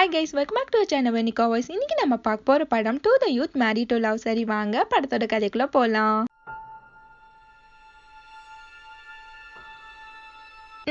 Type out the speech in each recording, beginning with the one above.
Hi guys, welcome back to our channel Venika Voice. இன்னைக்கு நம்ம பார்க்க போற படம் To the Youth Married to Love. சரி வாங்க படத்தோட கதைக்குள்ள போலாம்.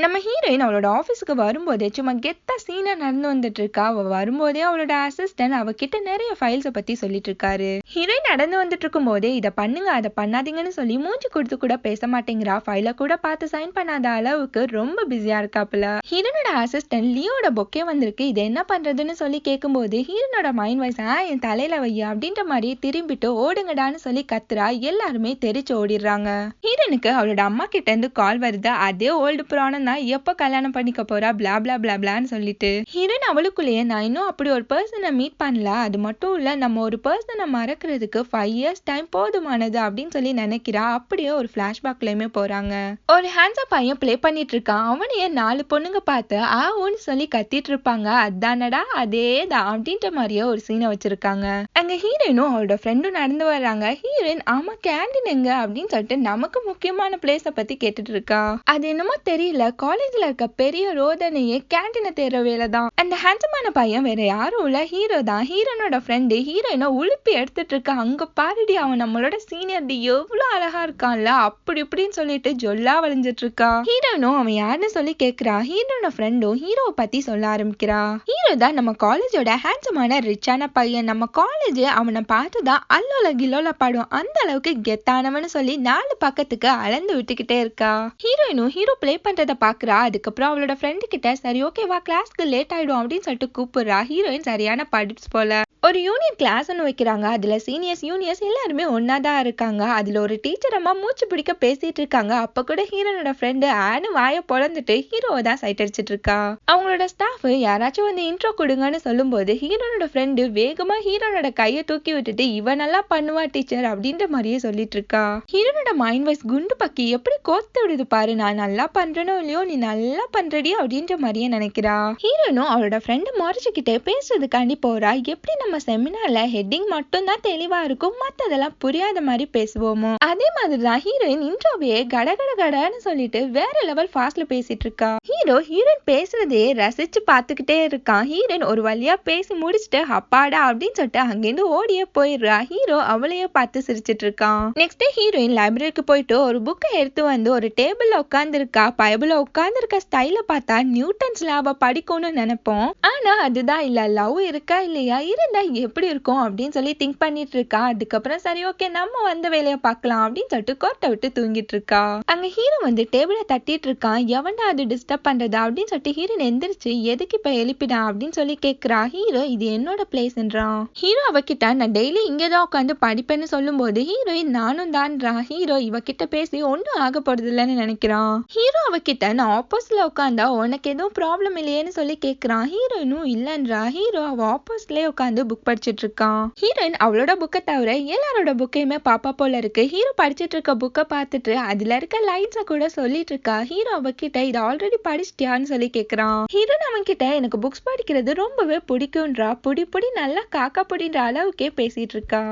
நம்ம ஹீரோயின் அவளோட ஆஃபீஸுக்கு வரும்போதே சும்மா கெத்தா சீனா நடந்து வந்துட்டு இருக்கா. அவ வரும்போதே அவளோட அசிஸ்டன்ட் அவகிட்ட நிறைய ஃபைல்ஸை பத்தி சொல்லிட்டு இருக்காரு. ஹீரோயின் நடந்து வந்துட்டு இருக்கும் போதே இதை பண்ணுங்க அதை பண்ணாதீங்கன்னு சொல்லி மூஞ்சி கொடுத்து கூட பேச மாட்டேங்கிறா. ஃபைல கூட பார்த்து சைன் பண்ணாத அளவுக்கு ரொம்ப பிஸியா இருக்காப்புல. ஹீரோனோட அசிஸ்டன்ட் லியோட பொக்கே வந்திருக்கு, இதை என்ன பண்றதுன்னு சொல்லி கேட்கும்போது ஹீரோனோட மைண்ட் வாய்ஸ் என் தலையில வையா அப்படின்ற மாதிரி திரும்பிட்டு ஓடுங்கடான்னு சொல்லி கத்துறா. எல்லாருமே தெரிச்சு ஓடிடுறாங்க. ஹீரோனுக்கு அவளோட அம்மா கிட்ட இருந்து கால் வருது. அதே ஓல்டு புராணம் எப்ப கல்யாணம் பண்ணிக்க போறா பிளா பிளா பிளா பிளான்னு சொல்லிட்டு ஹீரோயின் அவளுக்குள்ளேயே நான் இன்னும் அப்படி ஒரு பர்சனை மீட் பண்ணல, அது மட்டும் இல்ல நம்ம ஒரு பர்சனை மறக்கிறதுக்கு 5 years டைம் போதுமானது அப்படின்னு சொல்லி நினைக்கிறா. அப்படியே ஒரு பிளாஷ்பேக்லயுமே போறாங்க. ஒரு ஹேண்ட்ஸம் பையன் பிளே பண்ணிட்டு இருக்கான். அவனையே 4 பொண்ணுங்க பார்த்து ஆன்னு சொல்லி கத்திட்டு இருப்பாங்க. அதானடா அதேதான் அப்படின்ற மாதிரியே ஒரு சீனை வச்சிருக்காங்க. அங்க ஹீரோயினும் அவளோட ஃப்ரெண்டும் நடந்து வர்றாங்க. ஹீரோயின் ஆமா கேண்டீன் எங்க அப்படின்னு சொல்லிட்டு நமக்கு முக்கியமான பிளேஸ பத்தி கேட்டுட்டு இருக்கா. அது என்னமோ தெரியல, காலேஜ்ல இருக்க பெரிய ரோதனையே கேண்டீனை தேடுற வேலை தான். அந்த ஹேண்ட்ஸமான பையன் வேற யாரும் இல்ல, ஹீரோ தான். ஹீரோனோட ஃப்ரெண்டு ஹீரோயினை உழுப்பி எடுத்துட்டு இருக்கா. அங்க பாருடி அவன் நம்மளோட சீனியர் எவ்வளவு அழகா இருக்கான்ல அப்படி இப்படின்னு சொல்லிட்டு ஜொல்லா வளைஞ்சிட்டு இருக்கா. ஹீரோனும் அவன் யாருன்னு சொல்லி கேக்குறா. ஹீரோனோட ஃப்ரெண்டும் ஹீரோவை பத்தி சொல்ல ஆரம்பிக்கிறா. ஹீரோ தான் நம்ம காலேஜோட ஹேண்ட்ஸமான ரிச்சான பையன். நம்ம காலேஜ் அவனை பார்த்துதான் அல்லோல கிலோல படும், அந்த அளவுக்கு கெத்தானவன்னு சொல்லி 4 பக்கத்துக்கு அளந்து விட்டுக்கிட்டே இருக்கா. ஹீரோயினும் ஹீரோ பிளே பண்றத பாக்குறா. அதுக்கப்புறம் அவளோட ஃப்ரெண்டு கிட்ட சரி ஓகேவா கிளாஸ்க்கு லேட் ஆயிடும் அப்படின்னு சொல்லிட்டு கூப்பிடுறா. ஹீரோயின் சரியான படிப்ஸ் போல. ஒரு யூனியன் கிளாஸ் ஒன்று வைக்கிறாங்க. அதுல சீனியர்ஸ் யூனியர்ஸ் எல்லாருமே ஒன்னாதான் இருக்காங்க. அதுல ஒரு டீச்சர் அம்மா மூச்சு பிடிக்க பேசிட்டு இருக்காங்க. அப்ப கூட ஹீரோனோட ஃப்ரெண்டு ஆனு வாய பொழந்துட்டு ஹீரோவை தான் சைட் அடிச்சிட்டு இருக்கா. அவங்களோட ஸ்டாஃப் யாராச்சும் வந்து இன்ட்ரோ கொடுங்கன்னு சொல்லும் போது ஹீரோனோட ஃப்ரெண்டு வேகமா ஹீரோனோட கையை தூக்கி விட்டுட்டு இவன் நல்லா பண்ணுவா டீச்சர் அப்படின்ற மாதிரியே சொல்லிட்டு இருக்கா. ஹீரோனோட மைண்ட் வாய்ஸ் குண்டு பக்கி எப்படி கோத்து விடுது பாரு, நான் நல்லா பண்றேனோ இல்லையோ நீ நல்லா பண்றடி அப்படின்ற மாதிரியே நினைக்கிறா. ஹீரோனும் அவளோட ஃப்ரெண்டு முறைச்சுக்கிட்டே பேசுறதுக்காண்டி போறா. எப்படி நம்ம செமினார்ல ஹெட்டிங் மட்டும் தான் தெளிவா இருக்கும், மத்ததெல்லாம் புரியாத மாதிரி பேசுவோமோ அதே மாதிரிதான் ஹீரோயின் இன்ட்ரோவையே கடகட கடன்னு சொல்லிட்டு வேற லெவல் ஃபாஸ்ட்ல பேசிட்டு இருக்கா. ஹீரோயின் பேசுறதையே ரசிச்சு பாத்துக்கிட்டே இருக்கான். ஹீரோயின் ஒரு வழியா பேசி முடிச்சுட்டு அப்பாடா அப்படின்னு சொல்லிட்டு அங்கிருந்து ஓடியே போயிடுறா. ஹீரோ அவளையே பார்த்து சிரிச்சிட்டு இருக்கான். நெக்ஸ்ட் டே ஹீரோயின் லைப்ரரிக்கு போயிட்டு ஒரு புக்கை எடுத்து வந்து ஒரு டேபிள்ல உட்கார்ந்து இருக்கா. பைபிள்ல உட்கார்ந்து இருக்க ஸ்டைல பார்த்தா நியூட்டன்ஸ் லாவை படிக்கும்னு நினைப்போம். ஆனா அதுதான் இல்ல, லவ் இருக்கா இல்லையா, இருந்தா எப்படி இருக்கும் அப்படின்னு சொல்லி திங்க் பண்ணிட்டு இருக்கா. அதுக்கப்புறம் சரி ஓகே நம்ம வந்த வேலையை பார்க்கலாம் அப்படின்னு சொல்லிட்டு கோட்டை விட்டு தூங்கிட்டு இருக்கா. அங்க ஹீரோ வந்து டேபிளை தட்டிட்டு இருக்கான். எவன்டா அது டிஸ்டர்ப் பண்றதா அப்படின்னு சொல்லிட்டு ஹீரோயின் எந்திரிச்சு எதுக்கு இப்ப எழுப்பிடா அப்படின்னு சொல்லி கேக்குறா. ஹீரோ இது என்னோட பிளேஸ்ன்றான். ஹீரோ அவகிட்ட நான் டெய்லி இங்கதான் உட்காந்து படிப்பேன்னு சொல்லும் போது ஹீரோயின் நானும் தான்றா. ஹீரோ இவகிட்ட பேசி ஒன்னும் ஆக போறது இல்லைன்னு நினைக்கிறான். ஹீரோ அவகிட்ட நான் ஆப்போசிட்ல உட்காந்தா உனக்கு எதுவும் ப்ராப்ளம் இல்லையேன்னு சொல்லி கேக்குறான். ஹீரோயினும் இல்லன்றா. ஹீரோ அவ ஆப்போசிட்லயே உட்காந்து புக் படிச்சிட்டு இருக்கான். ஹீரோயின் அவளோட புக்கை தவிர எல்லாரோட புக்கையுமே பாப்பா போல இருக்கு. ஹீரோ படிச்சிட்டு இருக்க புக்கை பார்த்துட்டு அதுல இருக்க லைன்ஸ கூட சொல்லிட்டு இருக்கா. ஹீரோ அவகிட்ட இதை ஆல்ரெடி படிச்சிட்டியான்னு சொல்லி கேக்குறான். ஹீரோயின் அவன் கிட்ட எனக்கு புக்ஸ் படிக்கிறது ரொம்பவே பிடிக்கும்ன்றா. புடி நல்லா காக்கா புடின்ற அளவுக்கே பேசிட்டு இருக்கா.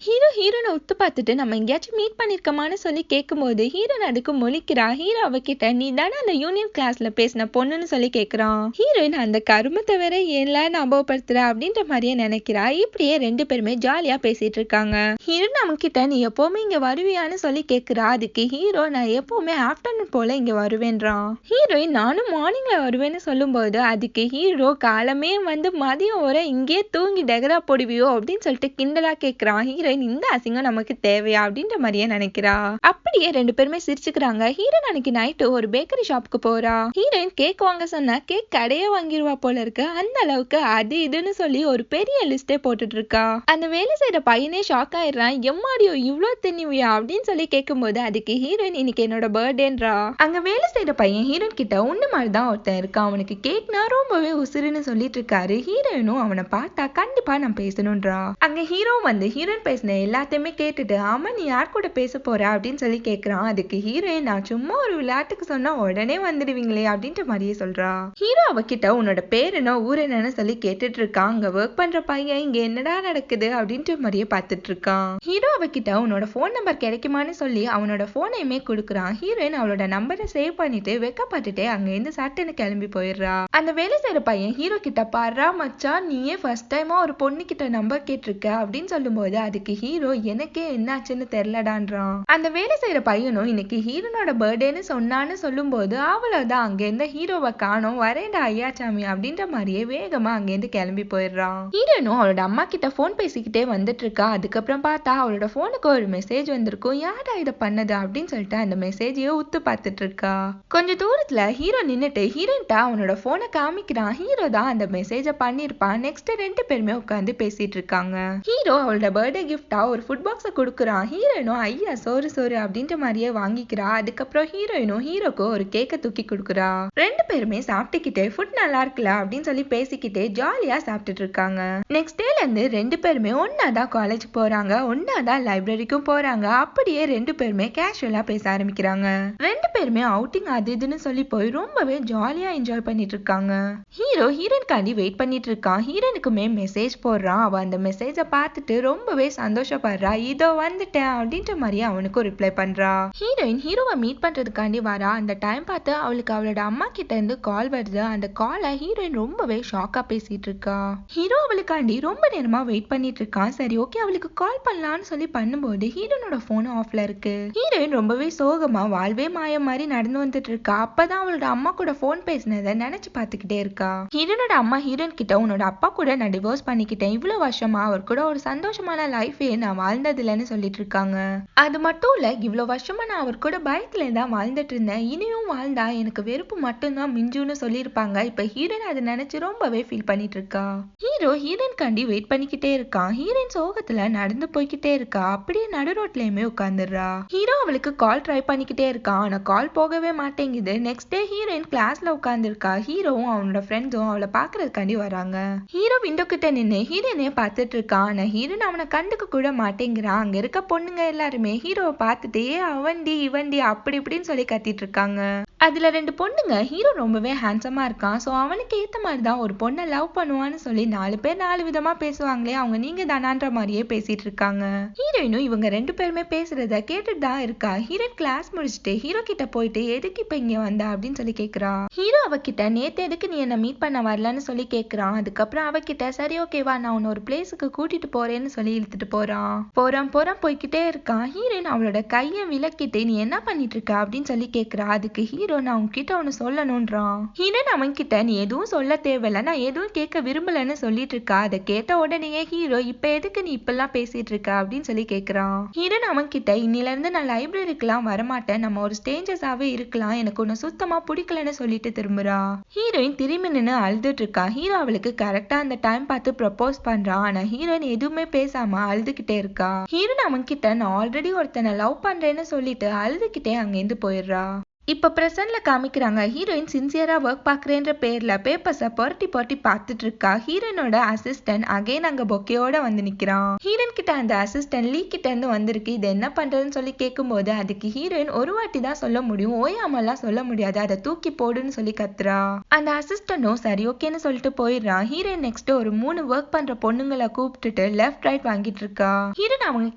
ஹீரோனை உத்து பார்த்துட்டு நம்ம எங்கேயாச்சும் மீட் பண்ணிருக்கோமான்னு சொல்லி கேட்கும்போது ஹீரோயின் அதுக்கு முழிக்கிறா. ஹீரோ அவகிட்ட நீ தானே அந்த யூனியன் கிளாஸ்ல பேசின பொண்ணுன்னு சொல்லி கேக்குறான். ஹீரோயின் அந்த கருமத்தை வேற ஏன்லாம் ஞாபகப்படுத்துற அப்படின்ற மாதிரியே நினைக்கிறா. இப்படியே 2 பேருமே ஜாலியா பேசிட்டு இருக்காங்க. ஹீரோயின் அவங்க கிட்ட நீ எப்பவுமே இங்க வருவியான்னு சொல்லி கேக்குறா. அதுக்கு ஹீரோ நான் எப்பவுமே ஆஃப்டர்நூன் போல இங்க வருவேன்றான். ஹீரோயின் நானும் மார்னிங்ல வருவேன்னு சொல்லும் போது அதுக்கு ஹீரோ காலமே வந்து மதியம் வர இங்கே தூங்கி டெகரா போடுவியோ அப்படின்னு சொல்லிட்டு கிண்டலா கேக்குறான். ஹீரோயின் இந்த அசிங்கம் நமக்கு தேவையா அப்படின்ற மாதிரியே நினைக்கிறா. அப்படியே 2 பேருமே சிரிச்சுக்கிறாங்க. ஹீரோயின் அன்னைக்கு நைட்டு ஒரு பேக்கரி ஷாப்புக்கு போறா. ஹீரோயின் கேக் வாங்க சொன்னா கேக் கடையே வாங்கிடுவா போல இருக்கு. அந்த அளவுக்கு அது இதுன்னு சொல்லி ஒரு பெரிய லிஸ்டே போட்டுட்டு இருக்கா. அந்த வேலை செய்யற பையனே ஷாக் ஆயிடுறான். எம்மாடியோ இவ்ளோ தின்னுவியா அப்படின்னு சொல்லி கேட்கும்போது அதுக்கு ஹீரோயின் இன்னைக்கு என்னோட பர்த்டேன்றா. அங்க வேலை செய்யற பையன் ஹீரோயின் கிட்ட உன்ன மாதிரிதான் ஒருத்தன் இருக்கான், அவனுக்கு கேக்னா ரொம்பவே உசுருன்னு சொல்லிட்டு இருக்காரு. ஹீரோயினும் அவனை பார்த்தா கண்டிப்பா நான் பேசணும்ன்றா. அங்க ஹீரோ வந்து ஹீரோயின் பேசின எல்லாத்தையுமே கேட்டுட்டு ஆமா நீ யார் கூட பேச போற அப்படின்னு சொல்லி கேக்குறான். அதுக்கு ஹீரோயின் நான் சும்மா ஒரு விளையாட்டுக்கு சொன்னா உடனே வந்துடுவீங்களே அப்படின்ற மாதிரியே சொல்றா. ஹீரோ அவகிட்ட உன்னோட பேர் என்ன ஊர் என்னன்னு சொல்லி கேட்டுட்டு இருக்கான். அங்க ஒர்க் பண்ற பையன் இங்க என்னடா நடக்குது அப்படின்ற மாதிரியே பார்த்துட்டு இருக்கான். ஹீரோ அவகிட்ட உன்னோட போன் நம்பர் கிடைக்குமான்னு சொல்லி அவனோட போனையுமே கொடுக்குறான். ஹீரோயின் அவளோட நம்பரை சேவ் பண்ணிட்டு வெக்கப்பட்டுட்டே அங்க இருந்து சட்டுன்னு கிளம்பி போயிடுறா. அந்த வேலை செய்யற பையன் ஹீரோ கிட்ட, பாரா மச்சான், நீயே ஃபர்ஸ்ட் டைமா ஒரு பொண்ணு கிட்ட நம்பர் கேட்டிருக்க அப்படின்னு சொல்லும்போது அதுக்கு ஹீரோ, எனக்கே என்னாச்சுன்னு தெரியலடான்றான். அந்த வேலை செய்யற பையனும் இன்னைக்கு ஹீரோனோட பர்த்டேன்னு சொன்னான்னு சொல்லும்போது அவ்வளவுதான், அங்க இருந்த ஹீரோவை காணோம், வரேண்டா ஐயாச்சாமி அப்படின்ற மாதிரியே வேகமா அங்கேருந்து கிளம்பி போயிடுறான். ஹீரோனும் அவளோட அம்மா கிட்ட போன் பேசிக்கிட்டே வந்துட்டு இருக்கா. அதுக்கப்புறம் பார்த்தா அவளோட போனுக்கு ஒரு மெசேஜ் வந்திருக்கும். யாரா இதை பண்ணது அப்படின்னு சொல்லிட்டு அந்த மெசேஜையே உத்து பார்த்துட்டு இருக்கா. கொஞ்சம் தூரத்துல ஹீரோ நின்னுட்டு ஹீரோன்ட்ட அவனோட போனை காமிக்கிறான். ஹீரோ தான் அந்த மெசேஜ பண்ணிருப்பான். நெக்ஸ்ட் ரெண்டு பேருமே உட்காந்து பேசிட்டு இருக்காங்க. ஹீரோ அவளோட பர்த்டே கிஃப்டா ஒரு ஃபுட் பாக்ஸ கொடுக்குறான். ஹீரோயினும் ஐயா சோறு சோறு அப்படின்ற மாதிரியே வாங்கிக்கிறா. அதுக்கப்புறம் ஹீரோயினும் ஹீரோக்கு ஒரு கேக்க தூக்கி கொடுக்குறா. ரெண்டு பேருமே சாப்பிட்டுக்கிட்டே ஃபுட் நல்லா இருக்குல்ல அப்படின்னு சொல்லி பேசிக்கிட்டே ஜாலியா சாப்பிட்டுட்டு இருக்காங்க. நெக்ஸ்ட் டேல இருந்து ரெண்டு பேருமே ஒன்னாதான் காலேஜ் போறாங்க, ஒன்னாதான் லைப்ரரிக்கும் போறாங்க. அப்படியே ரெண்டு பேருமே கேஷுவலா பேச ஆரம்பிக்கிறாங்க. ரெண்டு பேருமே அவுட்டிங் அது இதுன்னு சொல்லி போய் ரொம்பவே ஜாலியா என்ஜாய் பண்ணிட்டு இருக்காங்க. ஹீரோ ஹீரோயின்காண்டி வெயிட் பண்ணிட்டு இருக்கான். ஹீரோனுக்குமே மெசேஜ் போடுறான். அவ அந்த மெசேஜ பார்த்துட்டு ரொம்பவே சந்தோஷப்படுறா. இதோ வந்துட்டேன் அப்படின்ற மாதிரி அவனுக்கு ரிப்ளை பண்றா. ஹீரோயின் ஹீரோவை மீட் பண்றதுக்காண்டி வரா. அந்த டைம் பார்த்து அவளுக்கு அவளோட அம்மா கிட்ட இருந்து கால் வருது. அந்த காலை ஹீரோயின் ரொம்பவே ஷாக்கா பேசிட்டு இருக்கா. ஹீரோ அவளுக்காண்டி ரொம்ப நேரமா வெயிட் பண்ணிட்டு இருக்கான். சரி ஓகே அவளுக்கு கால் பண்ணலாம்னு சொல்லி பண்ணும்போது ஹீரோனோட போன் ஆஃப்ல இருக்கு. ஹீரோயின் ரொம்பவே சோகமா வாழ்வே மாயம் மாதிரி நடந்து வந்துட்டு இருக்கா. அப்பதான் அவளோட அம்மா கூட போன் பேசினதை நினைச்சு பார்த்துக்கிட்டே இருக்கா. ஹீரோனோட அம்மா ஹீரோயின் கிட்ட, உன்னோட அப்பா கூட நான் டிவோர்ஸ் பண்ணிக்கிட்டேன், இவ்வளவு வருஷமா அவர் கூட ஒரு சந்தோஷமான லைஃபே நான் வாழ்ந்தது இல்லைன்னு சொல்லிட்டு இருக்காங்க. அது மட்டும் இல்ல, இவ்வளவு வருஷமா நான் அவர் கூட பயத்துல தான் வாழ்ந்துட்டு இருந்தேன், இனியும் வாழ்ந்தா எனக்கு வெறுப்பு மட்டும்தான் மிஞ்சுன்னு சொல்லியிருப்பாங்க. இப்ப ஹீரோயின் அதை நினைச்சு ரொம்பவே ஃபீல் பண்ணிட்டு இருக்கா. ஹீரோ ஹீரோயின் காண்டி வெயிட் பண்ணிக்கிட்டே இருக்கான். ஹீரோயின் சோகத்துல நடந்து போய்கிட்டே இருக்கா. அப்படியே நடு ரோட்லயுமே உட்காந்துடுறா. ஹீரோ அவளுக்கு கால் ட்ரை பண்ணிக்கிட்டே இருக்கான். ஆனா கால் போகவே மாட்டேங்குது. நெக்ஸ்ட் டே ஹீரோயின் கிளாஸ்ல உட்கார்ந்து இருக்கா. ஹீரோவும் அவனோட ஃப்ரெண்ட்ஸும் அவளை பாக்குறதுக்காண்டி வராங்க. ஹீரோ விண்டோ கிட்ட நின்று ஹீரோயினையே பார்த்துட்டு இருக்கான். ஆனா ஹீரோயின் அவனை கண்டுக்க கூட மாட்டேங்கிறான். அங்க இருக்க பொண்ணுங்க எல்லாருமே ஹீரோவை பார்த்துட்டே அவண்டி இவண்டி அப்படி இப்படின்னு சொல்லி கத்திட்டு இருக்காங்க. அதுல ரெண்டு பொண்ணுங்க, ஹீரோ ரொம்பவே ஹேண்ட்ஸமா இருக்கான், சோ அவனுக்கு ஏத்த மாதிரிதான் ஒரு பொண்ணை லவ் பண்ணுவான்னு சொல்லி நாலு பேர் நாலு விதமா பேசுவாங்களே, அவங்க நீங்க தானான்ற மாதிரியே பேசிட்டு இருக்காங்க. ஹீரோயினும் இவங்க ரெண்டு பேருமே பேசுறத கேட்டுட்டு தான் இருக்கா. ஹீரோயின் கிளாஸ் முடிச்சுட்டு ஹீரோ கிட்ட போயிட்டு எதுக்கு இப்ப இங்க வந்தா அப்படின்னு சொல்லி கேக்குறா. ஹீரோ அவகிட்ட, நேத்து எதுக்கு நீ என்ன மீட் பண்ண வரலன்னு சொல்லி கேக்குறான். அதுக்கப்புறம் அவகிட்ட, சரி ஓகேவா நான் உன்ன ஒரு பிளேஸுக்கு கூட்டிட்டு போறேன்னு சொல்லி இழுத்துட்டு போறான் போய்கிட்டே இருக்கான். ஹீரோயின் அவளோட கையை விலக்கிட்டு, நீ என்ன பண்ணிட்டு இருக்க அப்படின்னு சொல்லி கேக்குறா. அதுக்கு ஹீரோ, நான் உன்கிட்ட ஒன்னு சொல்லணும்ன்றான். ஹீரோயின் அவன் கிட்ட, நீ எதுவும் சொல்ல தேவையில்ல, நான் எதுவும் கேட்க விரும்பலன்னு சொல்லிட்டு இருக்கா. அதை கேட்ட உடனே ஹீரோ, இப்ப எதுக்கு நீ இப்பெல்லாம் பேசிட்டு இருக்க அப்படின்னு சொல்லி கேக்குறான். ஹீரோயின் அவன் கிட்ட, இன்னில இருந்து நான் லைப்ரரிக்கெல்லாம் வரமாட்டேன், நம்ம ஒரு ஸ்டேஞ்சஸாவே இருக்கலாம், எனக்கு உன்னை சுத்தமா பிடிக்கலன்னு சொல்லிட்டு திரும்புறா. ஹீரோயின் திரும்பி நின்று அழுதுட்டு இருக்கா. ஹீரோ அவளுக்கு கரெக்டா அந்த டைம் பார்த்து ப்ரப்போஸ் பண்றான். ஆனா ஹீரோயின் எதுவுமே பேசாம அழுதுகிட்டே இருக்கா. ஹீரோயின் அவன் கிட்ட, நான் ஆல்ரெடி ஒருத்தனை லவ் பண்றேன்னு சொல்லிட்டு அழுதுகிட்டே அங்கிருந்து போயிடுறா. இப்ப பிரசன்ட்ல காமிக்கிறாங்க. ஹீரோயின் சின்சியரா ஒர்க் பாக்குறேன்ற பேர்ல பேப்பர்ஸ புரட்டி பார்த்துட்டு இருக்கா. ஹீரோயினோட அசிஸ்டன்ட் அகைன் அங்க பொக்கையோட வந்து நிக்கிறான். ஹீரோயின் கிட்ட அந்த அசிஸ்டன்ட் லீ கிட்ட இருந்து வந்திருக்கு, இது என்ன பண்றதுன்னு சொல்லி கேட்கும்போது அதுக்கு ஹீரோயின் ஒரு வாட்டி தான் சொல்ல முடியும், ஓயாமலாம் சொல்ல முடியாது, அதை தூக்கி போடுன்னு சொல்லி கத்துறா. அந்த அசிஸ்டன்டும் சரி ஓகேன்னு சொல்லிட்டு போயிடுறான். ஹீரோயின் நெக்ஸ்ட் ஒரு 3 ஒர்க் பண்ற பொண்ணுங்களை கூப்பிட்டுட்டு லெஃப்ட் ரைட் வாங்கிட்டு இருக்கா. ஹீரோயின் அவங்க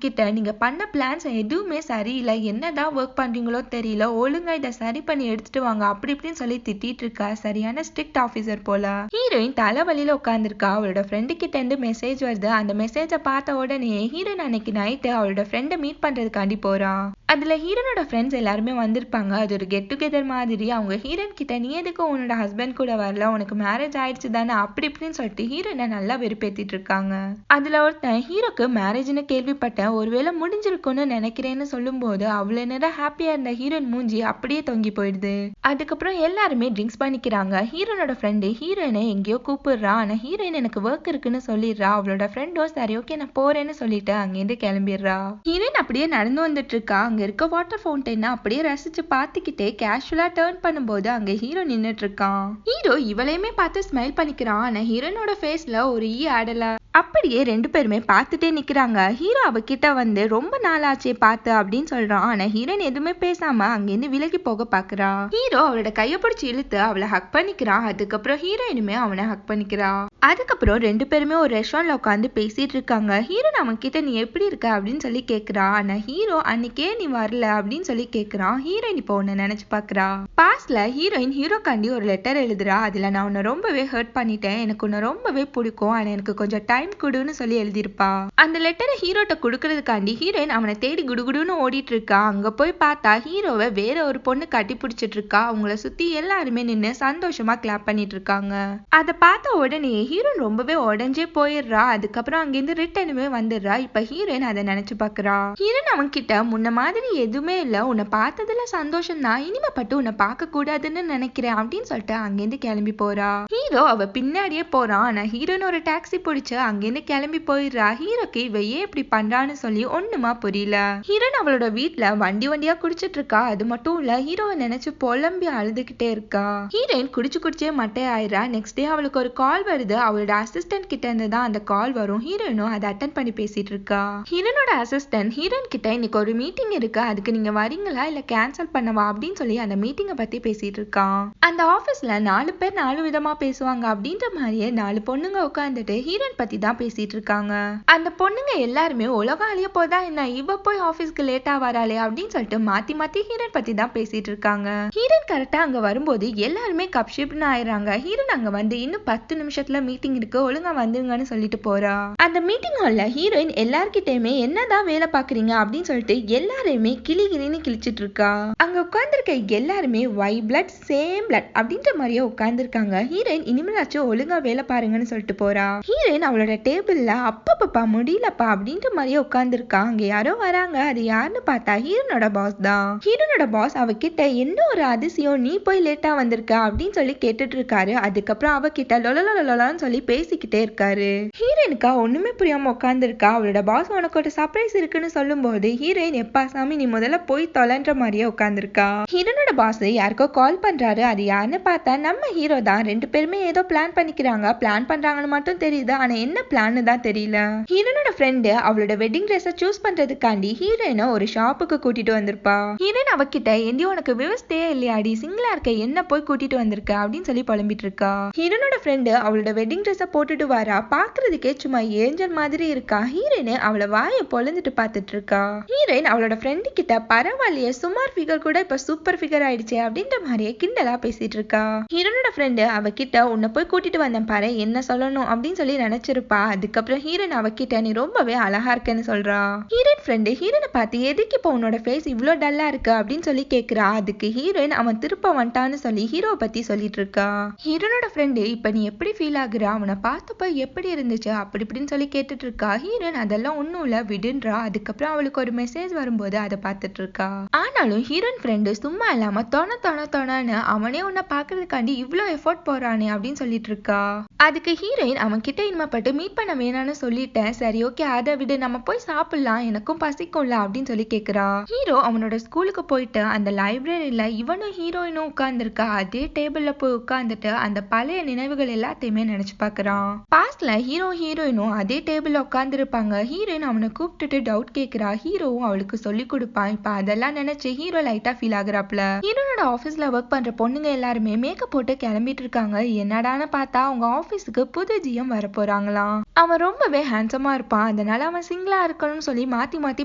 கிட்ட, நீங்க பண்ண பிளான்ஸ் எதுவுமே சரியில்லை, என்னதான் ஒர்க் பண்றீங்களோ தெரியல, ஒழுங்கா இதை சரி பண்ணி எடுத்துட்டு வாங்க அப்படி இப்படின்னு சொல்லி திட்டிட்டு இருக்கா. சரியான ஸ்ட்ரிக்ட் ஆபீசர் போல. ஹீரோயின் தலைவலியில உட்கார்ந்துருக்கா. அவளோட ஃப்ரெண்டு கிட்ட இருந்து மெசேஜ் வருது. அந்த மெசேஜ பார்த்த உடனே ஹீரோயின் அன்னைக்கு நைட்டு அவளோட ஃப்ரெண்டை மீட் பண்றதுக்காண்டி போறா. அதுல ஹீரோனோட ஃப்ரெண்ட்ஸ் எல்லாருமே வந்திருப்பாங்க. அது ஒரு கெட் டுகெதர் மாதிரி. அவங்க ஹீரோயின் கிட்ட, நீ எதுக்கு உன்னோட ஹஸ்பண்ட் கூட வரல, உனக்கு மேரேஜ் ஆயிடுச்சு தானே அப்படி இப்படின்னு சொல்லிட்டு ஹீரோயினை நல்லா வெறுப்பேத்திட்டு இருக்காங்க. அதுல ஒருத்தன், ஹீரோக்கு மேரேஜ்னு கேள்விப்பட்டேன், ஒருவேளை முடிஞ்சிருக்கும்னு நினைக்கிறேன்னு சொல்லும் போது அவ்வளவு நேரம் ஹாப்பியா இருந்த ஹீரோயின் மூஞ்சி அப்படியே தொங்கி போயிடுது. அதுக்கப்புறம் எல்லாருமே ட்ரிங்க்ஸ் பண்ணிக்கிறாங்க. ஹீரோனோட ஃப்ரெண்டு ஹீரோயினை எங்கேயோ கூப்பிடுறா. ஆனா ஹீரோயின் எனக்கு ஒர்க் இருக்குன்னு சொல்லிடுறா. அவளோட ஃப்ரெண்டும் சரி ஓகே நான் போறேன்னு சொல்லிட்டு அங்கிருந்து கிளம்பிடுறா. ஹீரோயின் அப்படியே நடந்து வந்துட்டு இருக்கா. அங்க இருக்க வாட்டர் ஃபவுண்டைனை அப்படியே ரசிச்சு பார்த்துக்கிட்டே கேஷுவலா டர்ன் பண்ணும்போது அங்க ஹீரோ நின்னுட்டு இருக்கான். ஹீரோ இவளையுமே பார்த்து ஸ்மைல் பண்ணிக்கிறான். ஆனா ஹீரோனோட ஃபேஸ்ல ஒரு ஈ ஆடல. அப்படியே ரெண்டு பேருமே பார்த்துட்டே நிக்கிறாங்க. ஹீரோ அவகிட்ட வந்து, ரொம்ப நாளாச்சே பார்த்து அப்படின்னு சொல்றான். ஆனா ஹீரோயின் எதுவுமே பேசாம அங்கிருந்து விலகி போக பாக்குறா. ஹீரோ அவளோட கையை பிடிச்சி இழுத்து அவளை ஹக் பண்ணிக்கிறான். அதுக்கப்புறம் ஹீரோயினுமே அவனை ஹக் பண்ணிக்கிறா. அதுக்கப்புறம் ரெண்டு பேருமே ஒரு ரெஸ்டாரண்ட்ல உட்காந்து பேசிட்டு இருக்காங்க. ஹீரோயின் அவன் கிட்ட நீ எப்படி இருக்க அப்படின்னு சொல்லி கேக்குறா. ஆனா ஹீரோ அன்னைக்கே நீ வரல அப்படின்னு சொல்லி கேக்குறான். ஹீரோயின் இப்போ உன்னை நினைச்சு பாக்குறா. பாஸ்ட்ல ஹீரோயின் ஹீரோக்காண்டி ஒரு லெட்டர் எழுதுறா. அதுல நான் உன்னை ரொம்பவே ஹர்ட் பண்ணிட்டேன், எனக்கு உன்னை ரொம்பவே பிடிக்கும், ஆனா எனக்கு கொஞ்சம் டைம் கொடுன்னு சொல்லி எழுதியிருப்பா. அந்த லெட்டரை ஹீரோட்ட கொடுக்கறதுக்காண்டி ஹீரோயின் அவனை தேடி குடுகுடுன்னு ஓடிட்டு இருக்கா. அங்க போய் பார்த்தா ஹீரோவை வேற ஒரு பொண்ணு கட்டி பிடிச்சிட்டு இருக்கா. அவங்கள சுத்தி எல்லாருமே நின்னு சந்தோஷமா கிளாப் பண்ணிட்டு இருக்காங்க. அதை பார்த்த உடனே ஹீரோயின் ரொம்பவே உடஞ்சே போயிடுறா. அதுக்கப்புறம் அங்கிருந்து ரிட்டனுமே வந்துடுறா. இப்ப ஹீரோயின் அதை நினைச்சு பாக்குறா. ஹீரோயின் அவன் கிட்ட முன்ன மாதிரி எதுவுமே இல்ல, உன்னை பார்த்ததுல சந்தோஷம் தான், இனிமேப்பட்டு உன்னை பார்க்க கூடாதுன்னு நினைக்கிறேன் அப்படின்னு சொல்லிட்டு அங்கிருந்து கிளம்பி போறா. ஹீரோ அவ பின்னாடியே போறான். ஆனா ஹீரோயின் ஒரு டாக்ஸி பிடிச்சு அங்கிருந்து கிளம்பி போயிடுறா. ஹீரோக்கு இவ ஏன் இப்படி பண்றான்னு சொல்லி ஒண்ணுமா புரியல. ஹீரோயின் அவளோட வீட்டுல வண்டி வண்டியா குடிச்சிட்டு இருக்கா. அது மட்டும் இல்ல ஹீரோவை நினைச்சு புலம்பி அழுதுகிட்டே இருக்கா. ஹீரோயின் குடிச்சே மட்டை ஆயிரா. நெக்ஸ்ட் டே அவளுக்கு ஒரு கால் வருது. அவளோட அசிஸ்டன்ட் கிட்ட இருந்து தான் அந்த கால் வரும். ஹீரோயினும் அதை அட்டென்ட் பண்ணி பேசிட்டு இருக்கா. ஹீரோனோட அசிஸ்டன்ட் ஹீரோயின் கிட்ட இன்னைக்கு ஒரு மீட்டிங் இருக்கு, அதுக்கு நீங்க வரீங்களா இல்ல கேன்சல் பண்ணவா அப்படின்னு சொல்லி அந்த மீட்டிங்கை பத்தி பேசிட்டு இருக்கான். அந்த ஆபீஸ்ல 4 பேர் 4 விதமா பேசுவாங்க அப்படின்ற மாதிரியே 4 பொண்ணுங்க உட்காந்துட்டு ஹீரோயின் பத்தி தான் பேசிட்டு இருக்காங்க. அந்த பொண்ணுங்க எல்லாருமே உலகம் அழிய போதா என்ன, இவ போய் ஆபீஸ்க்கு லேட்டா வராளே அப்படின்னு சொல்லிட்டு மாத்தி மாத்தி ஹீரோயின் பத்தி தான் பேசிட்டு இருக்காங்க. ஹீரோயின் கரெக்டா அங்க வரும்போது எல்லாருமே கப்ஷிப்னு ஆயிடுறாங்க. ஹீரோயின் அங்க வந்து இன்னும் 10 நிமிஷத்துல மீட்டிங் இருக்கு, ஒழுங்கா வந்துருங்கன்னு சொல்லிட்டு போறா. அந்த மீட்டிங் ஹால்ல ஹீரோயின் எல்லார்கிட்டயுமே என்னதான் வேலை பாக்குறீங்க அப்படின்னு சொல்லிட்டு எல்லாரையுமே கிளிகிளின்னு கிழிச்சிட்டு இருக்கா. அங்க உட்கார்ந்துருக்க எல்லாருமே வை பிளட் சேம் பிளட் அப்படின்ற மாதிரியே உட்கார்ந்துருக்காங்க. ஹீரோயின் இனிமேலாச்சும் ஒழுங்கா வேலை பாருங்கன்னு சொல்லிட்டு போறா. ஹீரோயின் அவளோட டேபிள்ல அப்பப்பா முடியலப்பா அப்படின்ற மாதிரியே உட்கார்ந்துருக்கா. அங்க யாரோ வராங்க. அது யாருன்னு பார்த்தா ஹீரோனோட பாஸ் தான். ஹீரோனோட பாஸ் அவகிட்ட என்ன ஒரு அதிசயம் நீ போய் லேட்டா வந்திருக்க அப்படின்னு சொல்லி கேட்டுட்டு இருக்காரு. அதுக்கப்புறம் அவகிட்ட லொலலொலன்னு சொல்லி பேசிக்கிட்டே இருக்காரு. ஹீரோயினுக்கா ஒண்ணுமே புரியாம உட்கார்ந்துருக்கா. அவளோட பாஸ் உனக்கு ஒரு சர்ப்ரைஸ் இருக்குன்னு சொல்லும் போது ஹீரோயின் எப்பா சாமி நீ முதல்ல போய் தொலைன்ற மாதிரியே உட்கார்ந்துருக்கா. ஹீரோனோட பாஸ் யாருக்கோ கால் பண்றாரு. அது யாருன்னு பார்த்தா நம்ம ஹீரோ தான். ரெண்டு பேருமே ஏதோ பிளான் பண்ணிக்கிறாங்க. பிளான் பண்றாங்கன்னு மட்டும் தெரியுது, ஆனா என்ன பிளான்னு தான் தெரியல. ஹீரோனோட ஃப்ரெண்டு அவளோட வெட்டிங் ட்ரெஸ் சூஸ் பண்றதுக்காண்டி ஹீரோயினை ஒரு ஷாப்புக்கு கூட்டிட்டு வந்திருப்பா. ஹீரோயின் அவகிட்ட எந்தி உனக்கு விவசாயே இல்லையாடி, சிங்கிளா இருக்க என்ன போய் கூட்டிட்டு வந்திருக்க அப்படின்னு சொல்லி புலம்பிட்டு இருக்கா. ஹீரோனோட ஃப்ரெண்டு அவளோட வெட்டிங் ட்ரெஸ் போட்டுட்டு வரா. பாக்குறதுக்கே சும்மா ஏஞ்சல் மாதிரி இருக்கா. ஹீரோயின் அவளை வாயை பொழந்துட்டு பாத்துட்டு இருக்கா. ஹீரோயின் அவளோட ஃப்ரெண்டு கிட்ட பரவாயில்லையே சுமார் ஃபிகர் கூட இப்ப சூப்பர் ஃபிகர் ஆயிடுச்சு அப்படின்ற மாதிரியே கிண்டலா பேசிட்டு இருக்கா. ஹீரோனோட ஃப்ரெண்டு அவகிட்ட உன்னை போய் கூட்டிட்டு வந்தேன் பாரு, என்ன சொல்லணும் அப்படின்னு சொல்லி நினைச்சிருப்பா. அதுக்கப்புறம் ஹீரோயின் அவகிட்ட நீ ரொம்பவே அழகா இருக்கேன்னு சொல்றா. ஹீரோயின் ஃப்ரெண்டு ஹீரோனை பார்த்து எதுக்கு இப்ப உன்னோட ஃபேஸ் இவ்ளோ டல்லா இருக்கு அப்படின்னு சொல்லி கேக்குறா. அதுக்கு ஹீரோயின் அவன் திருப்ப வந்துட்டான்னு சொல்லி ஹீரோ பத்தி சொல்லிட்டு இருக்கா. ஹீரோனோட ஃப்ரெண்டு இப்ப நீ எப்படி ஃபீல் ஆகுறா, அவனை பார்த்தப்ப எப்படி இருந்துச்சு அப்படி இப்படின்னு சொல்லி கேட்டுட்டு இருக்கா. ஹீரோயின் அதெல்லாம் ஒண்ணும் இல்ல விடுன்றா. அதுக்கப்புறம் அவளுக்கு ஒரு மெசேஜ் வரும்போது அதை பார்த்துட்டு இருக்கா. ஆனாலும் ஹீரோயின் ஃப்ரெண்டு சும்மா இல்லாம தொணன்னு அவனே உன்னை பாக்குறதுக்காண்டி இவ்ளோ எஃபோர்ட் போறானே அப்படின்னு சொல்லிட்டு இருக்கா. அதுக்கு ஹீரோயின் அவன் கிட்ட இனிமேப்பட்டு மீட் பண்ண வேணான்னு சொல்லிட்டேன். சரி ஓகே அதை விடு, நம்ம போய் சாப்பிடலாம், எனக்கும் பசிக்கும்ல அப்படின்னு சொல்லி கேக்குறா. ஹீரோ அவனோட ஸ்கூலுக்கு போயிட்டு அந்த லைப்ரரியில இவனும் ஹீரோயினும் உட்கார்ந்துருக்கா. அதே டேபிள்ல போய் உட்கார்ந்துட்டு அந்த பழைய நினைவுகள் எல்லாத்தையுமே நினைச்சு பாக்குறான். பாஸ்ட்ல ஹீரோயினும் அதே டேபிள்ல உட்கார்ந்து இருப்பாங்க. ஹீரோயின் அவனை கூப்பிட்டுட்டு டவுட் கேக்குறா. ஹீரோவும் அவளுக்கு சொல்லி கொடுப்பான். இப்ப அதெல்லாம் நினைச்சு ஹீரோ லைட்டா ஃபீல் ஆகுறாப்ல. ஹீரோனோட ஆபீஸ்ல ஒர்க் பண்ற பொண்ணுங்க எல்லாருமே மேக்கப் போட்டு கிளம்பிட்டு இருக்காங்க. என்னடான்னு பார்த்தா அவங்க ஆபீஸுக்கு புது ஜிஎம் வர போறாங்களாம். அவன் ரொம்பவே ஹேண்ட்ஸமா இருப்பான். அதனால அவன் சிங்கிளா இருக்கணும்னு சொல்லி மாத்தி மாத்தி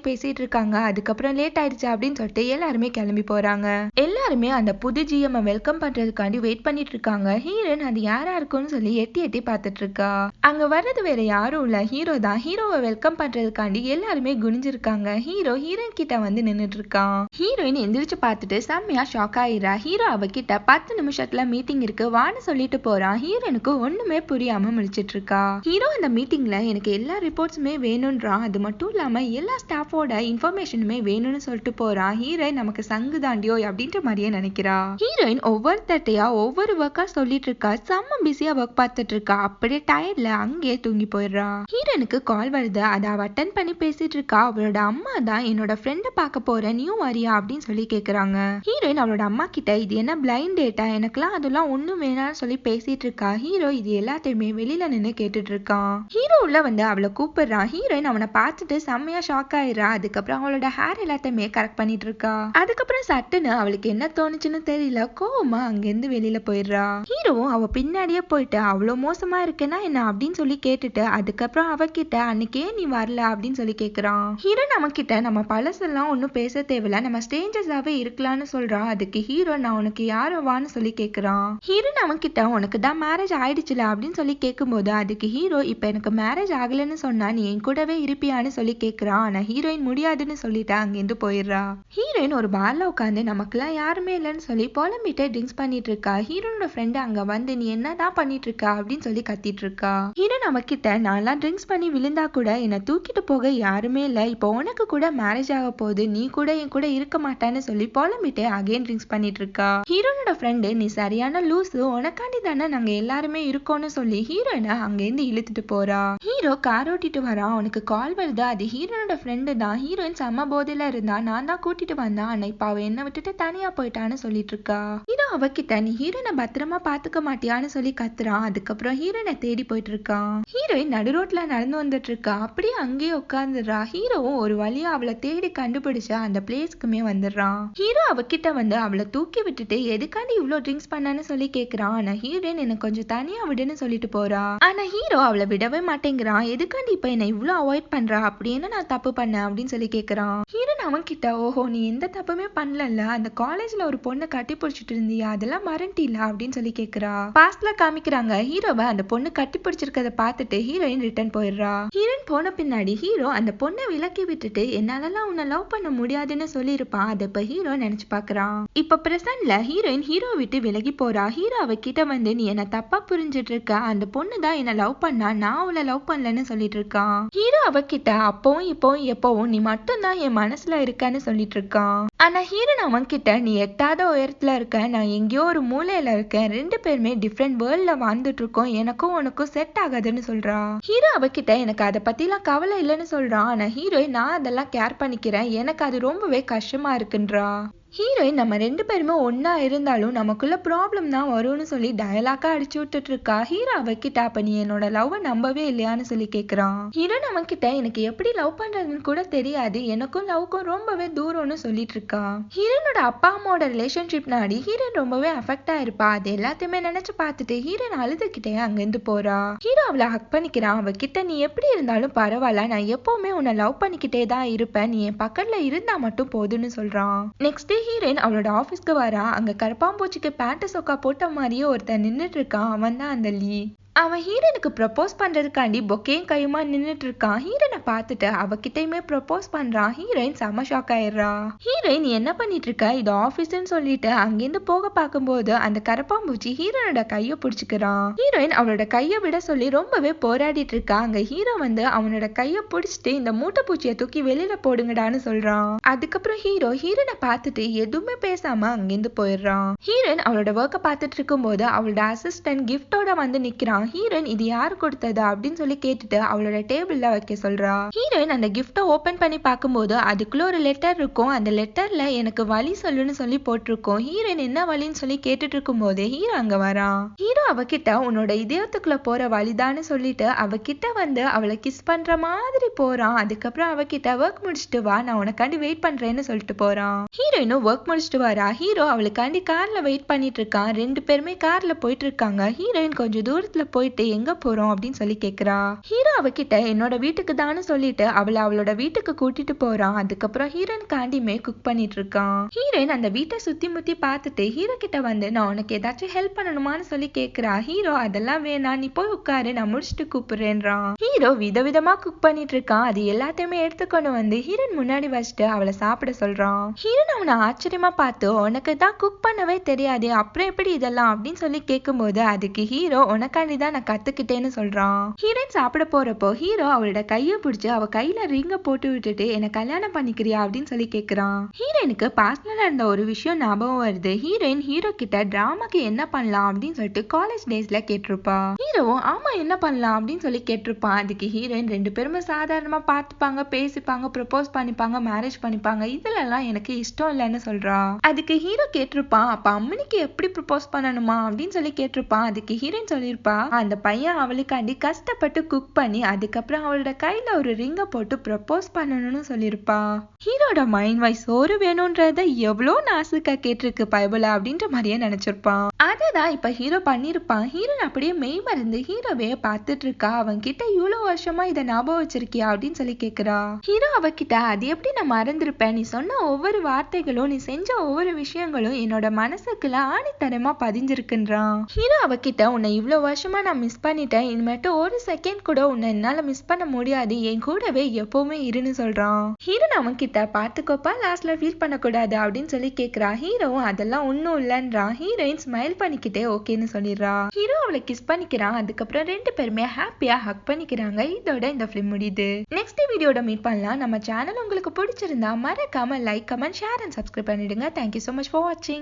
பேசிட்டு இருக்காங்க. அதுக்கப்புறம் லேட் ஆயிடுச்சு அப்படின்னு சொல்லிட்டு எல்லாருமே கிளம்பி போறாங்க. எல்லாருமே அந்த புது ஜிஎம் வெல்கம் பண்றதுக்காண்டி வெயிட் பண்ணிட்டு இருக்காங்க. ஹீரோயின் அது யாரா இருக்குன்னு சொல்லி எட்டி எட்டி பார்த்துட்டு இருக்கா. அங்க வர்றது வேற யாரும் இல்ல, ஹீரோ தான். ஹீரோவை வெல்கம் பண்றதுக்காண்டி எல்லாருமே குனிஞ்சிருக்காங்க. ஹீரோ ஹீரோயின் கிட்ட வந்து நின்னுட்டு இருக்கான். ஹீரோயின் எந்திரிச்சு பார்த்துட்டு செம்மையா ஷாக் ஆயிரா. ஹீரோ அவகிட்ட 10 நிமிஷத்துல மீட்டிங் இருக்கு வான்னு சொல்லிட்டு போறான். ஹீரோனுக்கு ஒண்ணுமே புரியாம முழிச்சிட்டு இருக்கா. ஹீரோ இந்த மீட்டிங்ல எனக்கு எல்லா ரிப்போர்ட்ஸுமே வேணும்ன்றான். அது மட்டும் இல்லாம எல்லா ஸ்டாஃபோட இன்ஃபர்மேஷனுமே வேணும்னு சொல்லிட்டு போறான். ஹீரோயின் நமக்கு சங்கு தாண்டியோ அப்படின்ற மாதிரியே நினைக்கிறா. ஹீரோயின் ஒவ்வொருத்தையா ஒவ்வொரு ஒர்க்கா சொல்லிட்டு இருக்கா. செம்ம பிஸியா ஒர்க் பார்த்துட்டு இருக்கா. அப்படியே டயர்ட்ல அங்கேயே தூங்கி போயிடுறா. ஹீரோனுக்கு கால் வருது. அதை அவ அட்டன் பண்ணி பேசிட்டு இருக்கா. அவளோட அம்மா தான் என்னோட ஃப்ரெண்ட பார்க்க போறேன் நீ வரியா அப்படின்னு சொல்லி கேக்குறாங்க. ஹீரோயின் அவளோட அம்மா கிட்ட இது என்ன பிளைண்ட் டேட்டா, எனக்குலாம் அதெல்லாம் ஒண்ணும் வேணாம்னு சொல்லி பேசிட்டு இருக்கா. ஹீரோ இது எல்லாத்தையுமே வெளியில நின்று கேட்டுட்டு இருக்கான். ஹீரோ உள்ள வந்து அவளை கூப்பிடுறான். ஹீரோயின் அவனை பார்த்துட்டு செம்மையா ஷாக் ஆயிரா. அதுக்கப்புறம் அவளோட ஹேர் எல்லாத்தையுமே கரெக்ட் பண்ணிட்டு இருக்கா. அதுக்கப்புறம் சட்டுன்னு அவளுக்கு என்ன தோணுச்சுன்னு தெரியல, கோவமா அங்கிருந்து வெளியில போயிடுறா. ஹீரோவும் அவ பின்னாடியே போயிட்டு அவ்வளவு மோசமா இருக்கேன்னா என்ன அப்படின்னு சொல்லி கேட்டுட்டு அதுக்கப்புறம் அவகிட்ட அன்னைக்கே நீ வரல அப்படின்னு சொல்லி கேக்குறான். ஹீரோ நம்ம கிட்ட நம்ம பழசெல்லாம் ஒன்னும் பேச தேவையில்ல, நம்ம ஸ்ட்ரேஞ்சர்ஸாவே இருக்கலாம்னு சொல்றான். அதுக்கு ஹீரோ நான் உனக்கு யாரோ வான்னு சொல்லி கேக்குறான். ஹீரோ நம்ம கிட்ட உனக்கு தான் மேரேஜ் ஆயிடுச்சுல அப்படின்னு சொல்லி கேட்கும்போது அதுக்கு ஹீரோ இப்ப எனக்கு மேரேஜ் ஆகலன்னு சொன்னா நீ என் கூடவே இருப்பியான்னு சொல்லி கேக்குறான். ஆனா ஹீரோயின் முடியாதுன்னு சொல்லிட்டு அங்கிருந்து போயிடுறா. ஹீரோயின் ஒரு பார்ல உட்காந்து நமக்குலாம் யாருமே இல்லைன்னு சொல்லி புலம்பிட்டு ட்ரிங்க்ஸ் பண்ணிட்டு இருக்கா. ஹீரோனோட ஃப்ரெண்டு அங்க வந்து நீ என்னதான் பண்ணிட்டு இருக்கா அப்படின்னு சொல்லி கத்திட்டு இருக்கா. ஹீரோ நம்ம கிட்ட நான்லாம் ட்ரிங்க்ஸ் பண்ணி விழுந்தா கூட என்னை தூக்கிட்டு போக யாருமே இல்ல, இப்போ உனக்கு கூட மேரேஜ் ஆக போகுது, நீ கூட என் கூட இருக்க மாட்டான்னு சொல்லி புலம்பிட்டு அகைன் ட்ரிங்க்ஸ் பண்ணிட்டு இருக்கா. ஹீரோனோட ஃப்ரெண்டு நீ சரியான லூசு, உனக்காண்டி தானே நாங்க எல்லாருமே இருக்கோம்னு சொல்லி ஹீரோயினை அங்கேருந்து இழுத்துட்டு போறா. ஹீரோ கார் ஓட்டிட்டு வரான். அவனுக்கு கால் வருது. அது ஹீரோனோட ஃப்ரெண்டு தான். ஹீரோயின் செம்ம போதையில இருந்தா, நான் தான் கூட்டிட்டு வந்தேன், ஆனா இப்ப அவ என்ன விட்டுட்டு தனியா போயிட்டான்னு சொல்லிட்டு இருக்கா. ஹீரோ அவகிட்ட நீ ஹீரோயினை பத்திரமா பாத்துக்க மாட்டியான்னு சொல்லி கத்துறான். அதுக்கப்புறம் ஹீரோயினை தேடி போயிட்டு இருக்கான். ஹீரோயின் நடு ரோட்ல நடந்து வந்துட்டு இருக்கா. அப்படியே அங்கேயே உட்காந்துடுறா. ஹீரோவும் ஒரு வழியா அவளை தேடி கண்டுபிடிச்சா அந்த பிளேஸ்க்குமே வந்துடுறான். ஹீரோ அவகிட்ட வந்து அவளை தூக்கி விட்டுட்டு எதுக்காண்டி இவ்வளவு ட்ரிங்க்ஸ் பண்ணான்னு சொல்லி கேக்குறான். ஆனா ஹீரோயின் எனக்கு கொஞ்சம் தனியா விடுன்னு சொல்லிட்டு போறா. ஆனா ஹீரோ அவளை விடவே மாட்டேங்கிறான். எதுக்காண்டி இப்ப என்ன இவ்வளவு அவாய்ட் பண்றா, அப்படி என்ன நான் தப்பு பண்ணேன் அப்படின்னு சொல்லி கேக்குறான். ஹீரோயின் அவன் கிட்ட ஓஹோ நீ எந்த தப்புமே பண்ணல, அந்த காலேஜ்ல ஒரு பொண்ணை கட்டி பிடிச்சிட்டு இருந்தியா, அதெல்லாம் மறந்துட்டீல அப்படின்னு சொல்லி கேக்குறா. பாஸ்ட்ல காமிக்கிறாங்க. ஹீரோவை அந்த பொண்ணு கட்டி பிடிச்சிருக்கத பார்த்துட்டு ஹீரோயின் ரிட்டர்ன் போயிடுறா. ஹீரோயின் போன பின்னாடி ஹீரோ அந்த பொண்ணை விலக்கி விட்டுட்டு என்னாலலாம் உன்னை லவ் பண்ண முடியாதுன்னு சொல்லியிருப்பான். அதை இப்ப ஹீரோ நினைச்சு பாக்குறான். இப்ப பிரசன்ட்ல ஹீரோயின் ஹீரோ விட்டு விலகி போறா. ஹீரோ அவகிட்ட வந்து நீ என்ன தப்பா புரிஞ்சிட்டு இருக்க, அந்த பொண்ணு தான் என்ன லவ் பண்ணா, நான் அவளை லவ் பண்ணலன்னு சொல்லிட்டு இருக்கான். ஹீரோ அவகிட்ட அப்பவும் இப்பவும் எப்பவும் நீ மட்டும் தான் என் மனசுல இருக்கன்னு சொல்லிட்டு இருக்கான். ஆனா ஹீரோன் அவன் கிட்ட நீ எட்டாத உயரத்துல இருக்க, நான் எங்கேயோ ஒரு மூலையில இருக்கேன், ரெண்டு பேருமே டிஃப்ரெண்ட் வேர்ல்ட்ல வாழ்ந்துட்டு இருக்கோம், எனக்கும் உனக்கும் செட் ஆகாதுன்னு சொல்றா. ஹீரோ அவகிட்ட எனக்கு அதை பத்திலாம் கவலை இல்லைன்னு சொல்றான். ஆனா ஹீரோயின் நான் அதெல்லாம் கேர் பண்ணிக்கிறேன், எனக்கு அது ரொம்பவே கஷ்டமா இருக்குன்றா. ஹீரோயின் நம்ம ரெண்டு பேருமே ஒன்னா இருந்தாலும் நமக்குள்ள ப்ராப்ளம் தான் வரும்னு சொல்லி டயலாக்கா அடிச்சு விட்டுட்டு இருக்கா. ஹீரோ அவகிட்ட அப்ப நீ என்னோட லவ் நம்பவே இல்லையான்னு சொல்லி கேக்குறான். ஹீரோ நம்ம கிட்ட எனக்கு எப்படி லவ் பண்றதுன்னு கூட தெரியாது, எனக்கும் லவ்க்கும் ரொம்பவே தூரம்னு சொல்லிட்டு இருக்கா. ஹீரோனோட அப்பா அம்மாவோட ரிலேஷன்ஷிப்னாடி ஹீரோயின் ரொம்பவே அஃபெக்ட் ஆயிருப்பா. அது எல்லாத்தையுமே நினைச்சு பார்த்துட்டு ஹீரோயின் அழுதுகிட்டே அங்கிருந்து போறா. ஹீரோ அவளை ஹக் பண்ணிக்கிறான். அவகிட்ட நீ எப்படி இருந்தாலும் பரவாயில்ல, நான் எப்பவுமே உன்னை லவ் பண்ணிக்கிட்டே தான் இருப்பேன், நீ என் பக்கத்துல இருந்தா மட்டும் போதுன்னு சொல்றான். நெக்ஸ்ட் ஹீரோயின் அவளோட ஆபீஸ்க்கு வரா. அங்க கரப்பாம்பூச்சிக்கு பேண்ட் சொக்கா போட்ட மாதிரியே ஒருத்தன் நின்னுட்டு இருக்கான். அவன் தான் அந்த லீ. அவன் ஹீரோனுக்கு ப்ரப்போஸ் பண்றதுக்காண்டி பொக்கையும் கையுமா நின்னுட்டு இருக்கான். ஹீரோனை பார்த்துட்டு அவகிட்டயுமே ப்ரப்போஸ் பண்றான். ஹீரோயின் செம ஷாக் ஆயிடுறா. ஹீரோயின் என்ன பண்ணிட்டு இருக்க, இது ஆபீஸ்ன்னு சொல்லிட்டு அங்கிருந்து போக பார்க்கும்போது அந்த கரப்பாம்பூச்சி ஹீரோனோட கைய பிடிச்சுக்கிறான். ஹீரோயின் அவளோட கைய விட சொல்லி ரொம்பவே போராடிட்டு இருக்கா. அங்க ஹீரோ வந்து அவனோட கைய பிடிச்சிட்டு இந்த மூட்டை பூச்சியை தூக்கி வெளியில போடுங்கடான்னு சொல்றான். அதுக்கப்புறம் ஹீரோனை பார்த்துட்டு எதுவுமே பேசாம அங்கிருந்து போயிடுறான். ஹீரோயின் அவளோட ஒர்க்கை பார்த்துட்டு இருக்கும் போது அவளோட அசிஸ்டன்ட் கிஃப்டோட வந்து நிக்கிறான். ஹீரோயின் இது யாரு கொடுத்தது அப்படின்னு சொல்லி கேட்டுட்டு அவளோட டேபிள்ல வைக்க சொல்றா. ஹீரோயின் அந்த கிஃப்ட ஓபன் பண்ணி பார்க்கும்போது அதுக்குள்ள ஒரு லெட்டர் இருக்கும். அந்த லெட்டர்ல எனக்கு வழி சொல்லுன்னு சொல்லி போட்டிருக்கோம். ஹீரோயின் என்ன வழின்னு சொல்லி கேட்டுட்டு இருக்கும் போதே ஹீரோ அங்க வரான். ஹீரோ அவகிட்ட உன்னோட இதயத்துக்குள்ள போற வழிதான்னு சொல்லிட்டு அவகிட்ட வந்து அவளை கிஸ் பண்ற மாதிரி போறான். அதுக்கப்புறம் அவகிட்ட ஒர்க் முடிச்சுட்டு வா, நான் உனக்காண்டி வெயிட் பண்றேன்னு சொல்லிட்டு போறான். ஹீரோயினும் ஒர்க் முடிச்சுட்டு வரா. ஹீரோ அவளுக்காண்டி கார்ல வெயிட் பண்ணிட்டு இருக்கான். ரெண்டு பேருமே கார்ல போயிட்டு இருக்காங்க. ஹீரோயின் கொஞ்சம் தூரத்துல போயிட்டு எங்க போறோம் அப்படின்னு சொல்லி கேக்குறா. ஹீரோ அவகிட்ட என்னோட வீட்டுக்கு தான்னு சொல்லிட்டு அவளை அவளோட வீட்டுக்கு கூட்டிட்டு போறான். அதுக்கப்புறம் ஹீரோயின் காண்டியுமே குக் பண்ணிட்டு இருக்கான். ஹீரோயின் அந்த வீட்டை சுத்தி முத்தி பார்த்துட்டு ஹீரோ கிட்ட வந்து நான் உனக்கு ஏதாச்சும் ஹெல்ப் பண்ணணுமான்னு சொல்லி கேக்குறா. ஹீரோ அதெல்லாம் வேணாம், நீ போய் உட்காரு, நான் முடிச்சுட்டு கூப்பிடுறேன்றான். ஹீரோ விதவிதமா குக் பண்ணிட்டு இருக்கான். அது எல்லாத்தையுமே எடுத்துக்கொண்டு வந்து ஹீரோயின் முன்னாடி வச்சுட்டு அவளை சாப்பிட சொல்றான். ஹீரோயின் அவனை ஆச்சரியமா பார்த்து உனக்கு தான் குக் பண்ணவே தெரியாது, அப்புறம் எப்படி இதெல்லாம் அப்படின்னு சொல்லி கேட்கும்போது அதுக்கு ஹீரோ உனக்காண்டி தான் நான் கத்துக்கிட்டேன்னு சொல்றான். ஹீரோயின் சாப்பிட போறப்போ ஹீரோ அவளோட கைய பிடிச்சு அவ கையில ரிங்க போட்டு விட்டுட்டு என்ன கல்யாணம் பண்ணிக்கிறியா அப்படின்னு சொல்லி கேக்குறான். ஹீரோயினுக்கு பாஸ்ட்ல நடந்த ஒரு விஷயம் ஞாபகம் வருது. ஹீரோயின் ஹீரோ கிட்ட டிராமாக்கு என்ன பண்ணலாம் அப்படின்னு சொல்லிட்டு காலேஜ் டேஸ்ல கேட்டிருப்பா. ஹீரோவும் ஆமா என்ன பண்ணலாம் அப்படின்னு சொல்லி கேட்டிருப்பான். அதுக்கு ஹீரோயின் ரெண்டு பேருமே சாதாரணமா பார்த்துப்பாங்க, பேசிப்பாங்க, ப்ரப்போஸ் பண்ணிப்பாங்க, மேரேஜ் பண்ணிப்பாங்க, இதுல எல்லாம் எனக்கு இஷ்டம் இல்லைன்னு சொல்றா. அதுக்கு ஹீரோ கேட்டிருப்பான் அப்ப அம்மனிக்கு எப்படி ப்ரப்போஸ் பண்ணணுமா அப்படின்னு சொல்லி கேட்டிருப்பான். அதுக்கு ஹீரோயின் சொல்லியிருப்பா அந்த பையன் அவளுக்காண்டி கஷ்டப்பட்டு குக் பண்ணி அதுக்கப்புறம் அவளோட கையில ஒரு ரிங்கை போட்டு ப்ரப்போஸ் பண்ணணும்னு சொல்லியிருப்பா. ஹீரோட மைண்ட் வாய்ஸ் சோறு வேணும்ன்றத எவ்வளோ நாசுக்கா கேட்டிருக்கு பைபிளா அப்படின்ற மாதிரியே நினைச்சிருப்பான். அததான் இப்ப ஹீரோ பண்ணிருப்பான். ஹீரோன் அப்படியே மெய் மறந்து ஹீரோவே பார்த்துட்டு இருக்கா. அவன் கிட்ட இவ்வளவு வருஷமா இதை ஞாபகம் வச்சிருக்கியா அப்படின்னு சொல்லி கேக்குறா. ஹீரோ அவகிட்ட அது எப்படி நான் மறந்திருப்பேன், நீ சொன்ன ஒவ்வொரு வார்த்தைகளும் நீ செஞ்ச ஒவ்வொரு விஷயங்களும் என்னோட மனசுக்குள்ள ஆணித்தரமா பதிஞ்சிருக்குன்றான். ஹீரோ அவகிட்ட உன்னை இவ்வளவு வருஷமா நான் மிஸ் பண்ணிட்டேன், இனிமேட்டு ஒரு செகண்ட் கூட உன்னை என்னால மிஸ் பண்ண முடியாது, என் கூடவே எப்பவுமே இருன்னு சொல்றான். ஹீரோன் அவன் கிட்ட பாத்துக்கோப்பா, லாஸ்ட்ல ஃபீல் பண்ணக்கூடாது அப்படின்னு சொல்லி கேக்குறா. ஹீரோவும் அதெல்லாம் ஒன்னும் இல்லைன்றான். ஹீரோயின் ஸ்மைல் பண்ணிக்கிட்டே ஓகேன்னு சொல்லிடுறா. ஹீரோ அவளை கிஸ் பண்ணிக்கிறான். அதுக்கப்புறம் ரெண்டு பேருமே ஹாப்பியா ஹக் பண்ணிக்கிறாங்க. இதோட இந்த ஃபிலிம் முடியுது. நெக்ஸ்ட் வீடியோட மீட் பண்ணலாம். நம்ம சேனல் உங்களுக்கு பிடிச்சிருந்தா மறக்காம like, comment, share and subscribe பண்ணிடுங்க. Thank you so much for watching.